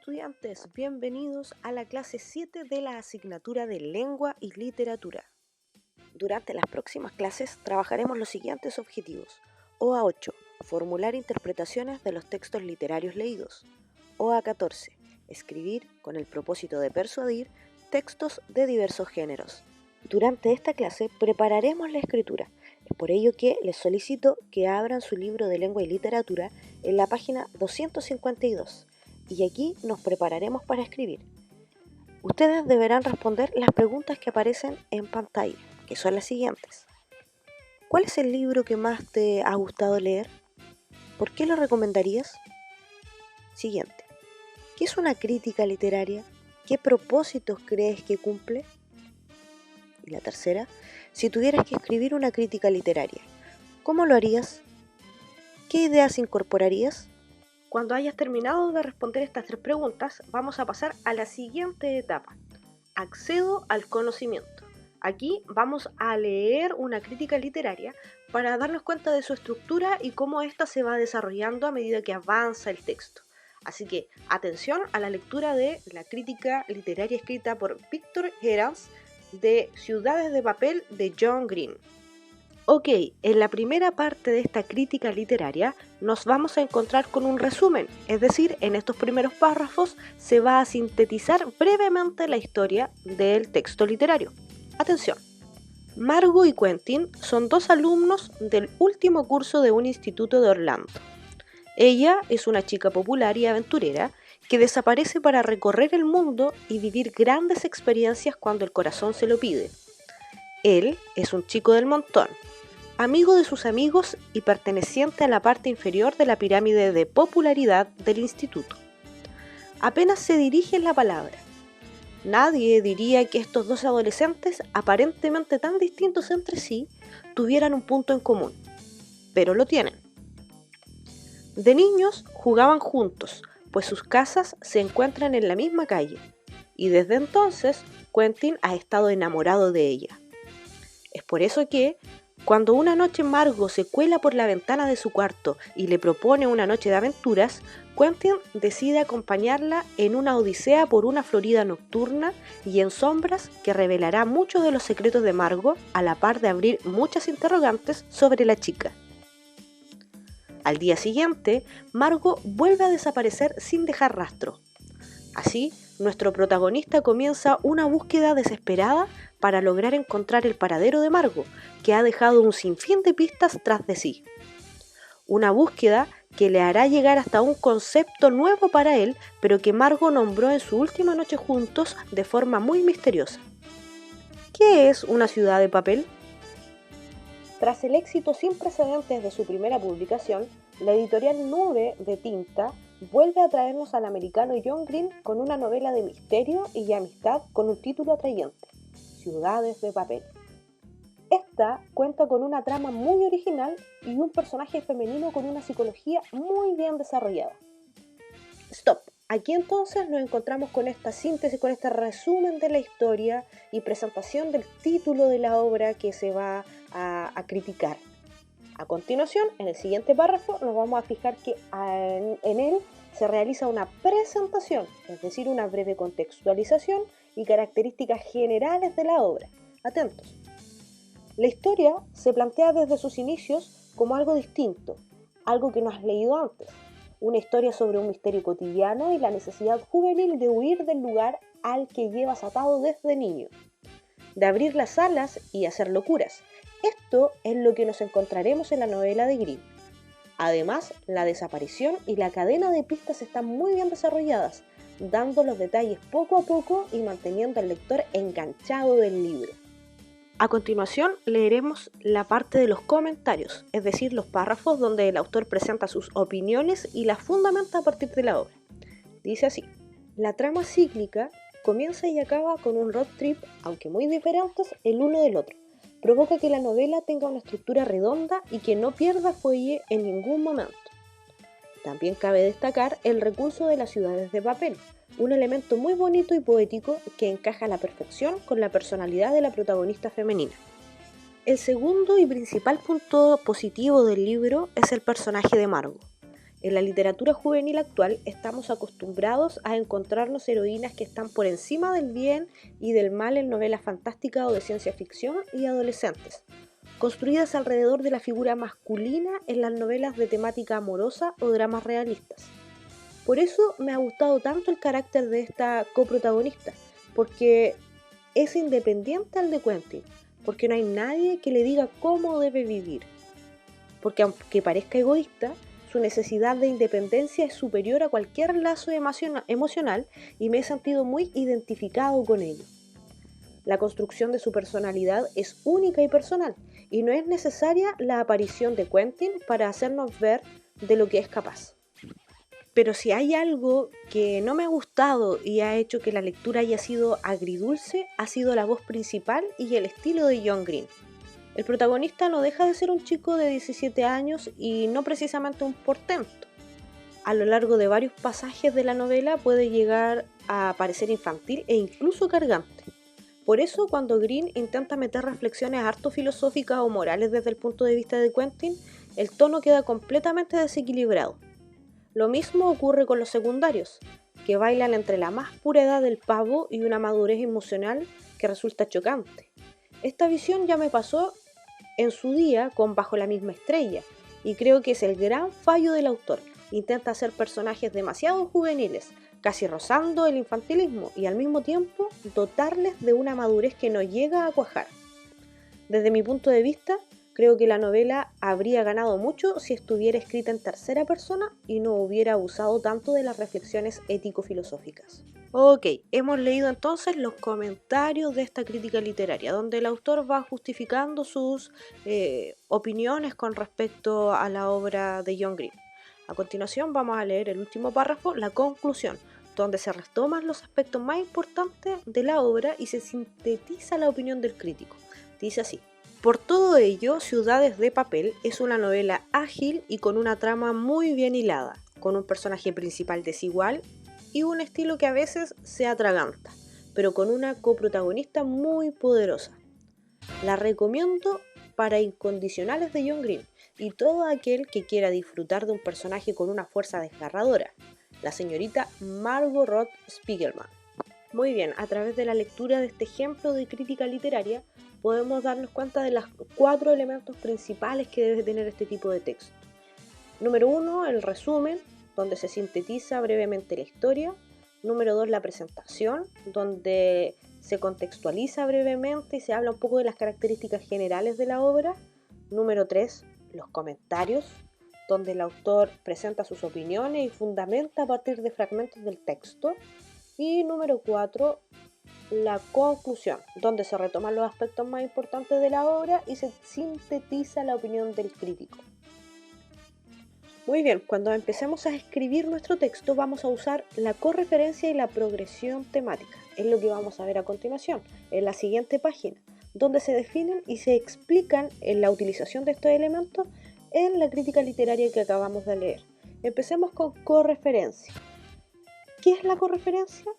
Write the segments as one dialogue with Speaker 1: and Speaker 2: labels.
Speaker 1: estudiantes, bienvenidos a la clase 7 de la asignatura de Lengua y Literatura. Durante las próximas clases trabajaremos los siguientes objetivos. OA 8. Formular interpretaciones de los textos literarios leídos. OA 14. Escribir, con el propósito de persuadir, textos de diversos géneros. Durante esta clase prepararemos la escritura. Es por ello que les solicito que abran su libro de Lengua y Literatura en la página 252. Y aquí nos prepararemos para escribir. Ustedes deberán responder las preguntas que aparecen en pantalla, que son las siguientes. ¿Cuál es el libro que más te ha gustado leer? ¿Por qué lo recomendarías? Siguiente. ¿Qué es una crítica literaria? ¿Qué propósitos crees que cumple? Y la tercera, si tuvieras que escribir una crítica literaria, ¿cómo lo harías? ¿Qué ideas incorporarías? Cuando hayas terminado de responder estas tres preguntas, vamos a pasar a la siguiente etapa. Accedo al conocimiento. Aquí vamos a leer una crítica literaria para darnos cuenta de su estructura y cómo ésta se va desarrollando a medida que avanza el texto. Así que atención a la lectura de la crítica literaria escrita por Víctor Heras de Ciudades de Papel de John Green. Ok, en la primera parte de esta crítica literaria nos vamos a encontrar con un resumen, es decir, en estos primeros párrafos se va a sintetizar brevemente la historia del texto literario. Atención, Margo y Quentin son dos alumnos del último curso de un instituto de Orlando. Ella es una chica popular y aventurera que desaparece para recorrer el mundo y vivir grandes experiencias cuando el corazón se lo pide. Él es un chico del montón, amigo de sus amigos y perteneciente a la parte inferior de la pirámide de popularidad del instituto. Apenas se dirige la palabra. Nadie diría que estos dos adolescentes, aparentemente tan distintos entre sí, tuvieran un punto en común, pero lo tienen. De niños jugaban juntos, pues sus casas se encuentran en la misma calle, y desde entonces Quentin ha estado enamorado de ella. Es por eso que, cuando una noche Margo se cuela por la ventana de su cuarto y le propone una noche de aventuras, Quentin decide acompañarla en una odisea por una Florida nocturna y en sombras que revelará muchos de los secretos de Margo, a la par de abrir muchas interrogantes sobre la chica. Al día siguiente, Margo vuelve a desaparecer sin dejar rastro. Así, nuestro protagonista comienza una búsqueda desesperada para lograr encontrar el paradero de Margo, que ha dejado un sinfín de pistas tras de sí. Una búsqueda que le hará llegar hasta un concepto nuevo para él, pero que Margo nombró en su última noche juntos de forma muy misteriosa. ¿Qué es una ciudad de papel? Tras el éxito sin precedentes de su primera publicación, la editorial Nube de Tinta vuelve a traernos al americano John Green con una novela de misterio y amistad con un título atrayente, Ciudades de Papel. Esta cuenta con una trama muy original y un personaje femenino con una psicología muy bien desarrollada. Stop. Aquí entonces nos encontramos con esta síntesis, con este resumen de la historia y presentación del título de la obra que se va a criticar. A continuación, en el siguiente párrafo, nos vamos a fijar que en él se realiza una presentación, es decir, una breve contextualización y características generales de la obra. Atentos. La historia se plantea desde sus inicios como algo distinto, algo que no has leído antes. Una historia sobre un misterio cotidiano y la necesidad juvenil de huir del lugar al que llevas atado desde niño, de abrir las alas y hacer locuras. Esto es lo que nos encontraremos en la novela de Green. Además, la desaparición y la cadena de pistas están muy bien desarrolladas, dando los detalles poco a poco y manteniendo al lector enganchado del libro. A continuación leeremos la parte de los comentarios, es decir, los párrafos donde el autor presenta sus opiniones y las fundamenta a partir de la obra. Dice así: la trama cíclica comienza y acaba con un road trip, aunque muy diferentes el uno del otro. Provoca que la novela tenga una estructura redonda y que no pierda fuelle en ningún momento. También cabe destacar el recurso de las ciudades de papel, un elemento muy bonito y poético que encaja a la perfección con la personalidad de la protagonista femenina. El segundo y principal punto positivo del libro es el personaje de Margo. En la literatura juvenil actual estamos acostumbrados a encontrarnos heroínas que están por encima del bien y del mal en novelas fantásticas o de ciencia ficción y adolescentes, construidas alrededor de la figura masculina en las novelas de temática amorosa o dramas realistas. Por eso me ha gustado tanto el carácter de esta coprotagonista, porque es independiente al de Quentin, porque no hay nadie que le diga cómo debe vivir, porque aunque parezca egoísta, su necesidad de independencia es superior a cualquier lazo emocional y me he sentido muy identificado con ello. La construcción de su personalidad es única y personal, y no es necesaria la aparición de Quentin para hacernos ver de lo que es capaz. Pero si hay algo que no me ha gustado y ha hecho que la lectura haya sido agridulce, ha sido la voz principal y el estilo de John Green. El protagonista no deja de ser un chico de 17 años y no precisamente un portento. A lo largo de varios pasajes de la novela puede llegar a parecer infantil e incluso cargante. Por eso, cuando Green intenta meter reflexiones harto filosóficas o morales desde el punto de vista de Quentin, el tono queda completamente desequilibrado. Lo mismo ocurre con los secundarios, que bailan entre la más pura edad del pavo y una madurez emocional que resulta chocante. Esta visión ya me pasó en su día con Bajo la misma estrella, y creo que es el gran fallo del autor. Intenta hacer personajes demasiado juveniles, casi rozando el infantilismo, y al mismo tiempo dotarles de una madurez que no llega a cuajar. Desde mi punto de vista, creo que la novela habría ganado mucho si estuviera escrita en tercera persona y no hubiera abusado tanto de las reflexiones ético-filosóficas. Ok, hemos leído entonces los comentarios de esta crítica literaria, donde el autor va justificando sus opiniones con respecto a la obra de John Green. A continuación vamos a leer el último párrafo, la conclusión, donde se retoman los aspectos más importantes de la obra y se sintetiza la opinión del crítico. Dice así: por todo ello, Ciudades de Papel es una novela ágil y con una trama muy bien hilada, con un personaje principal desigual y un estilo que a veces se atraganta, pero con una coprotagonista muy poderosa. La recomiendo para incondicionales de John Green y todo aquel que quiera disfrutar de un personaje con una fuerza desgarradora, la señorita Margot Roth Spiegelman. Muy bien, a través de la lectura de este ejemplo de crítica literaria, podemos darnos cuenta de los 4 elementos principales que debe tener este tipo de texto. Número 1, el resumen, donde se sintetiza brevemente la historia. Número 2, la presentación, donde se contextualiza brevemente y se habla un poco de las características generales de la obra. Número 3, los comentarios, donde el autor presenta sus opiniones y fundamenta a partir de fragmentos del texto. Y número 4, la conclusión, donde se retoman los aspectos más importantes de la obra y se sintetiza la opinión del crítico. Muy bien, cuando empecemos a escribir nuestro texto vamos a usar la correferencia y la progresión temática. Es lo que vamos a ver a continuación, en la siguiente página, donde se definen y se explican en la utilización de estos elementos en la crítica literaria que acabamos de leer. Empecemos con correferencia. ¿Qué es la correferencia?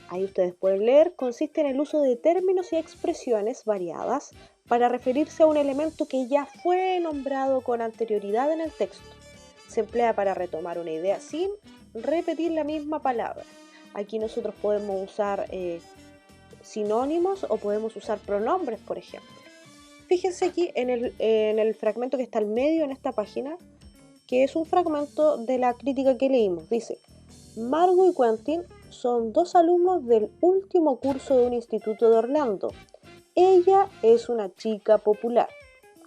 Speaker 1: Ahí ustedes pueden leer, consiste en el uso de términos y expresiones variadas para referirse a un elemento que ya fue nombrado con anterioridad en el texto. Se emplea para retomar una idea sin repetir la misma palabra. Aquí nosotros podemos usar sinónimos o podemos usar pronombres, por ejemplo. Fíjense aquí en el fragmento que está al medio en esta página, que es un fragmento de la crítica que leímos. Dice: Margot y Quentin son 2 alumnos del último curso de un instituto de Orlando. Ella es una chica popular.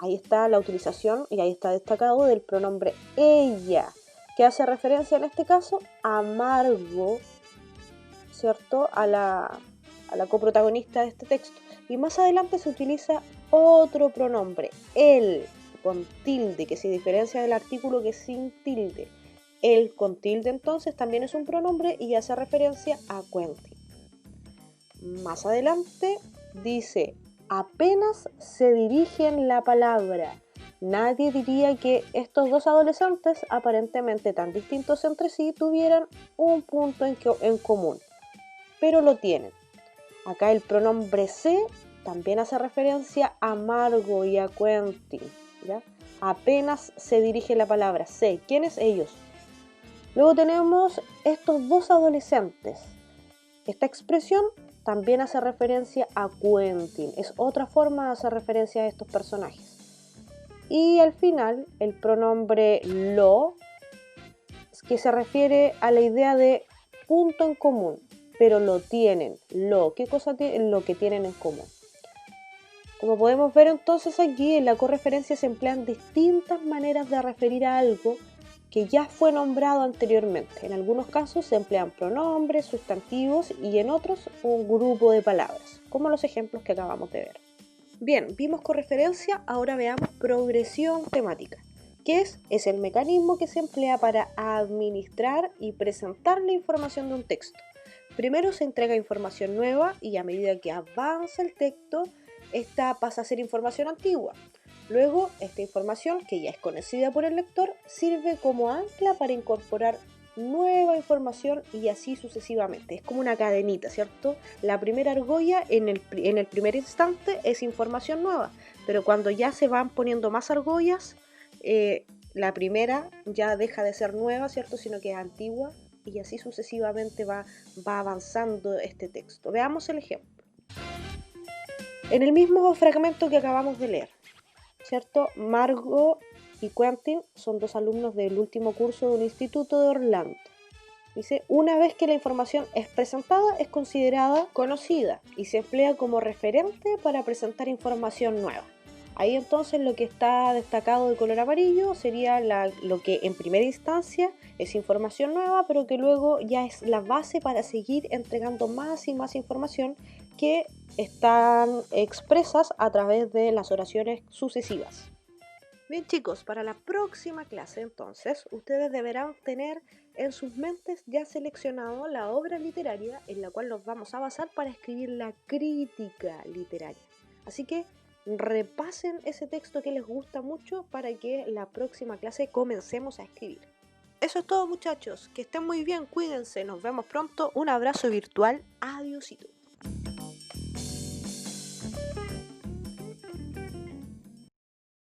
Speaker 1: Ahí está la utilización y ahí está destacado del pronombre ella, que hace referencia en este caso a Margot, ¿cierto? A la coprotagonista de este texto. Y más adelante se utiliza otro pronombre, él, con tilde, que se diferencia del artículo que es sin tilde. El con tilde entonces también es un pronombre y hace referencia a Quentin. Más adelante dice: apenas se dirigen la palabra. Nadie diría que estos 2 adolescentes, aparentemente tan distintos entre sí, tuvieran un punto en común, pero lo tienen. Acá el pronombre se también hace referencia a Margot y a Quentin, ¿ya? Apenas se dirige la palabra se. ¿Quiénes ellos? Luego tenemos estos dos adolescentes. Esta expresión también hace referencia a Quentin, es otra forma de hacer referencia a estos personajes. Y al final, el pronombre lo, que se refiere a la idea de punto en común, pero lo tienen, ¿qué cosa tienen? Lo que tienen en común. Como podemos ver entonces aquí, en la correferencia se emplean distintas maneras de referir a algo que ya fue nombrado anteriormente. En algunos casos se emplean pronombres, sustantivos y en otros un grupo de palabras, como los ejemplos que acabamos de ver. Bien, vimos correferencia, ahora veamos progresión temática. ¿Qué es? Es el mecanismo que se emplea para administrar y presentar la información de un texto. Primero se entrega información nueva y a medida que avanza el texto, esta pasa a ser información antigua. Luego, esta información, que ya es conocida por el lector, sirve como ancla para incorporar nueva información y así sucesivamente. Es como una cadenita, ¿cierto? La primera argolla en el primer instante es información nueva, pero cuando ya se van poniendo más argollas, la primera ya deja de ser nueva, ¿cierto? Sino que es antigua y así sucesivamente va avanzando este texto. Veamos el ejemplo. En el mismo fragmento que acabamos de leer, ¿cierto? Margot y Quentin son dos alumnos del último curso de un instituto de Orlando. Dice, una vez que la información es presentada, es considerada conocida y se emplea como referente para presentar información nueva. Ahí entonces lo que está destacado de color amarillo sería lo que en primera instancia es información nueva, pero que luego ya es la base para seguir entregando más y más información que están expresas a través de las oraciones sucesivas. Bien chicos, para la próxima clase entonces, ustedes deberán tener en sus mentes ya seleccionado la obra literaria en la cual nos vamos a basar para escribir la crítica literaria. Así que repasen ese texto que les gusta mucho para que la próxima clase comencemos a escribir. Eso es todo muchachos, que estén muy bien, cuídense, nos vemos pronto, un abrazo virtual, adiósito.